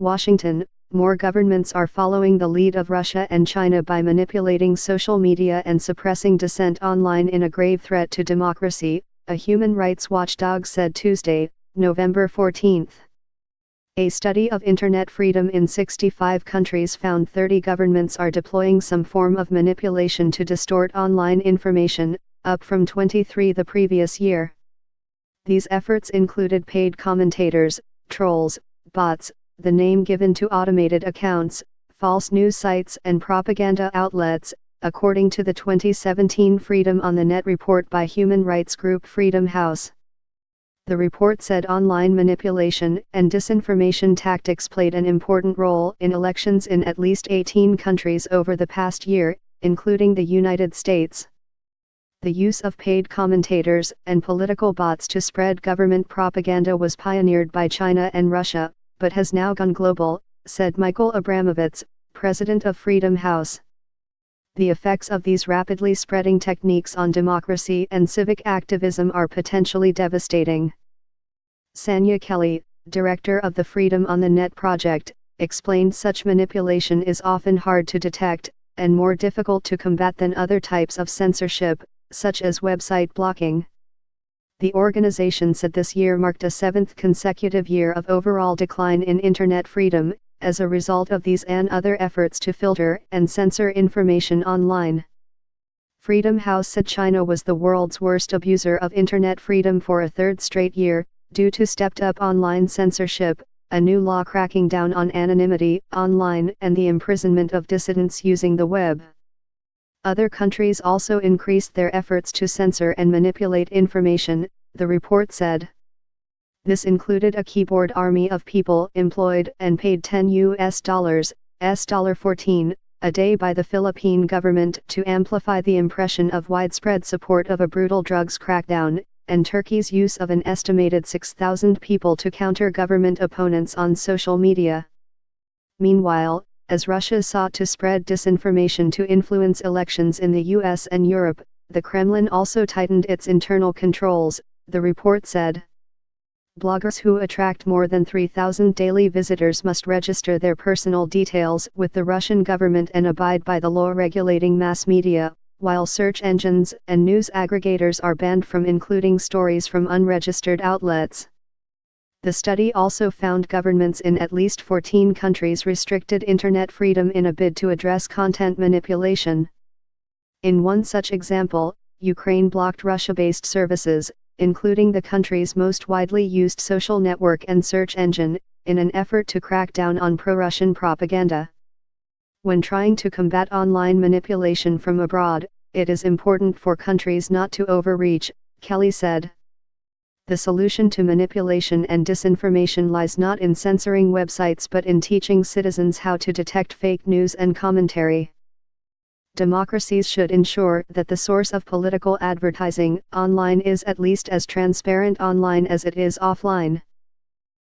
Washington, more governments are following the lead of Russia and China by manipulating social media and suppressing dissent online in a grave threat to democracy, a human rights watchdog said Tuesday, November 14. A study of internet freedom in 65 countries found 30 governments are deploying some form of manipulation to distort online information, up from 23 the previous year. These efforts included paid commentators, trolls, bots, the name given to automated accounts, false news sites and propaganda outlets, according to the 2017 Freedom on the Net report by human rights group Freedom House. The report said online manipulation and disinformation tactics played an important role in elections in at least 18 countries over the past year, including the United States. The use of paid commentators and political bots to spread government propaganda was pioneered by China and Russia, but has now gone global, said Michael Abramovitz, president of Freedom House. The effects of these rapidly spreading techniques on democracy and civic activism are potentially devastating. Sanya Kelly, director of the Freedom on the Net project, explained such manipulation is often hard to detect, and more difficult to combat than other types of censorship, such as website blocking. The organization said this year marked a seventh consecutive year of overall decline in internet freedom, as a result of these and other efforts to filter and censor information online. Freedom House said China was the world's worst abuser of internet freedom for a third straight year, due to stepped-up online censorship, a new law cracking down on anonymity online and the imprisonment of dissidents using the web. Other countries also increased their efforts to censor and manipulate information, the report said. This included a keyboard army of people employed and paid $14 a day by the Philippine government to amplify the impression of widespread support of a brutal drugs crackdown, and Turkey's use of an estimated 6,000 people to counter government opponents on social media. Meanwhile, as Russia sought to spread disinformation to influence elections in the US and Europe, the Kremlin also tightened its internal controls, the report said. Bloggers who attract more than 3,000 daily visitors must register their personal details with the Russian government and abide by the law regulating mass media, while search engines and news aggregators are banned from including stories from unregistered outlets. The study also found governments in at least 14 countries restricted internet freedom in a bid to address content manipulation. In one such example, Ukraine blocked Russia-based services, including the country's most widely used social network and search engine, in an effort to crack down on pro-Russian propaganda. When trying to combat online manipulation from abroad, it is important for countries not to overreach, Kelly said. The solution to manipulation and disinformation lies not in censoring websites but in teaching citizens how to detect fake news and commentary. Democracies should ensure that the source of political advertising online is at least as transparent online as it is offline.